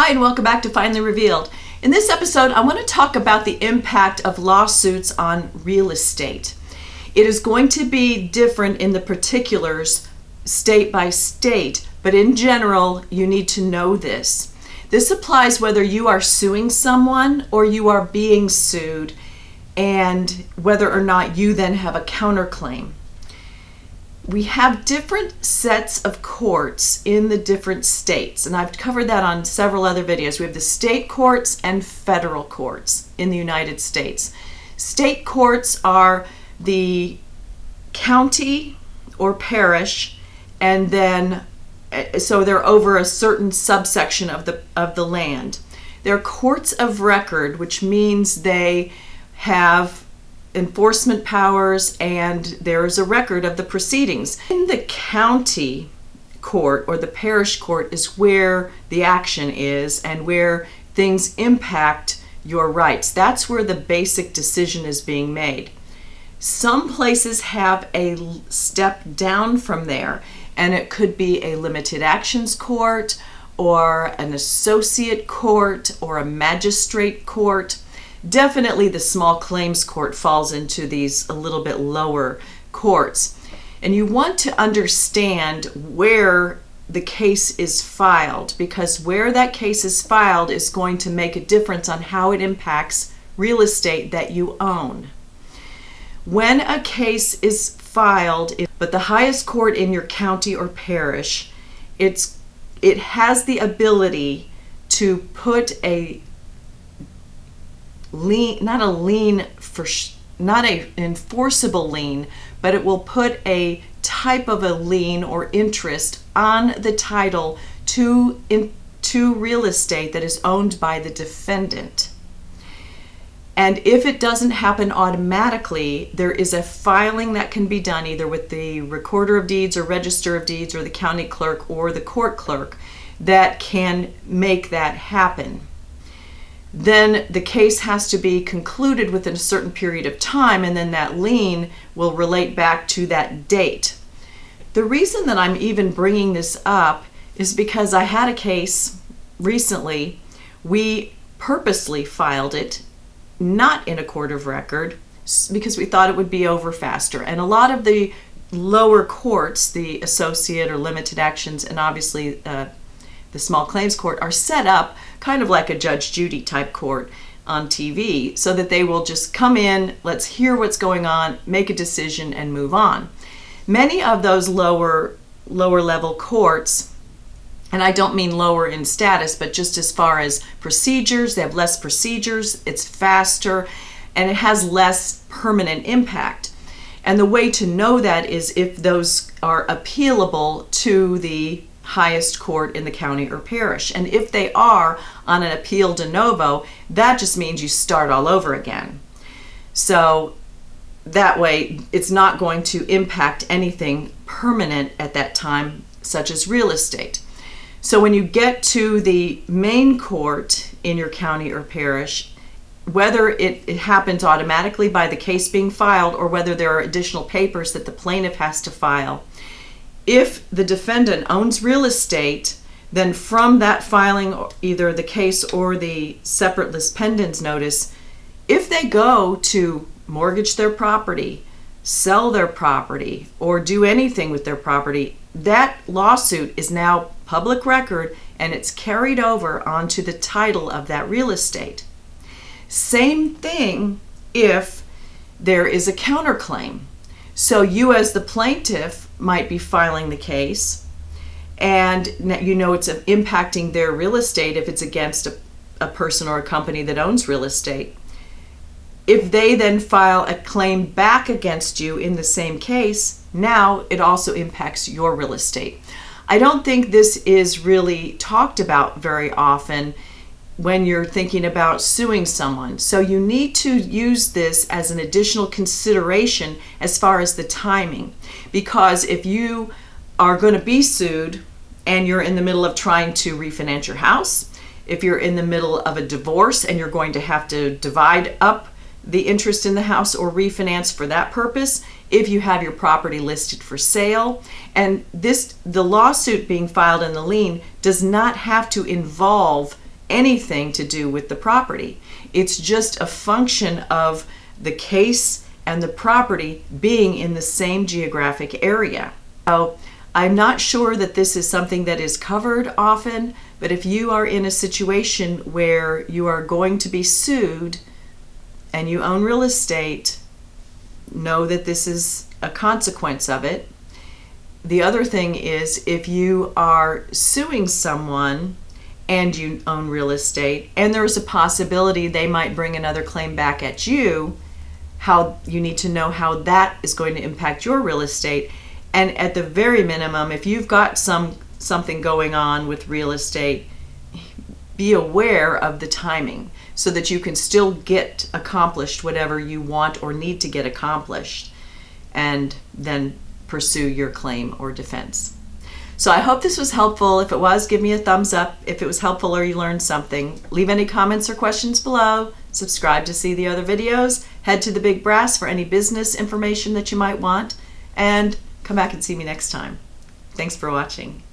Hi, and welcome back to Finally Revealed. In this episode, I want to talk about the impact of lawsuits on real estate. It is going to be different in the particulars state by state, but in general, you need to know this. This applies whether you are suing someone or you are being sued, and whether or not you then have a counterclaim. We have different sets of courts in the different states, and I've covered that on several other videos. We have the state courts and federal courts in the United States. State courts are the county or parish, and then so they're over a certain subsection of the land. They're courts of record, which means they have enforcement powers and there is a record of the proceedings. In the county court or the parish court is where the action is and where things impact your rights. That's where the basic decision is being made. Some places have a step down from there, and it could be a limited actions court or an associate court or a magistrate court. Definitely the small claims court falls into these a little bit lower courts. And you want to understand where the case is filed, because where that case is filed is going to make a difference on how it impacts real estate that you own. When a case is filed, but the highest court in your county or parish, it has the ability to put a lien, not an enforceable lien, but it will put a type of a lien or interest on the title to real estate that is owned by the defendant. And if it doesn't happen automatically, there is a filing that can be done either with the recorder of deeds or register of deeds or the county clerk or the court clerk that can make that happen. Then the case has to be concluded within a certain period of time, and then that lien will relate back to that date. The reason that I'm even bringing this up is because I had a case recently. We purposely filed it not in a court of record because we thought it would be over faster. And a lot of the lower courts, the associate or limited actions, and obviously the small claims court, are set up kind of like a Judge Judy type court on TV, so that they will just come in, let's hear what's going on, make a decision, and move on. Many of those lower level courts, and I don't mean lower in status, but just as far as procedures, they have less procedures, it's faster, and it has less permanent impact. And the way to know that is if those are appealable to the highest court in the county or parish. And if they are on an appeal de novo, that just means you start all over again. So that way it's not going to impact anything permanent at that time, such as real estate. So when you get to the main court in your county or parish, whether it happens automatically by the case being filed or whether there are additional papers that the plaintiff has to file, if the defendant owns real estate, then from that filing, either the case or the separate lis pendens notice, if they go to mortgage their property, sell their property, or do anything with their property, that lawsuit is now public record and it's carried over onto the title of that real estate. Same thing if there is a counterclaim. So you as the plaintiff might be filing the case, and you know it's impacting their real estate if it's against a person or a company that owns real estate. If they then file a claim back against you in the same case, now it also impacts your real estate. I don't think this is really talked about very often when you're thinking about suing someone. So you need to use this as an additional consideration as far as the timing. Because if you are going to be sued and you're in the middle of trying to refinance your house, if you're in the middle of a divorce and you're going to have to divide up the interest in the house or refinance for that purpose, if you have your property listed for sale, and the lawsuit being filed in the lien does not have to involve anything to do with the property. It's just a function of the case and the property being in the same geographic area. So I'm not sure that this is something that is covered often, but if you are in a situation where you are going to be sued and you own real estate, know that this is a consequence of it. The other thing is, if you are suing someone and you own real estate and there's a possibility they might bring another claim back at you, how you need to know how that is going to impact your real estate. And at the very minimum, if you've got something going on with real estate, be aware of the timing so that you can still get accomplished whatever you want or need to get accomplished, and then pursue your claim or defense. So I hope this was helpful. If it was, give me a thumbs up. If it was helpful or you learned something, leave any comments or questions below. Subscribe to see the other videos. Head to the Big Brass for any business information that you might want. And come back and see me next time. Thanks for watching.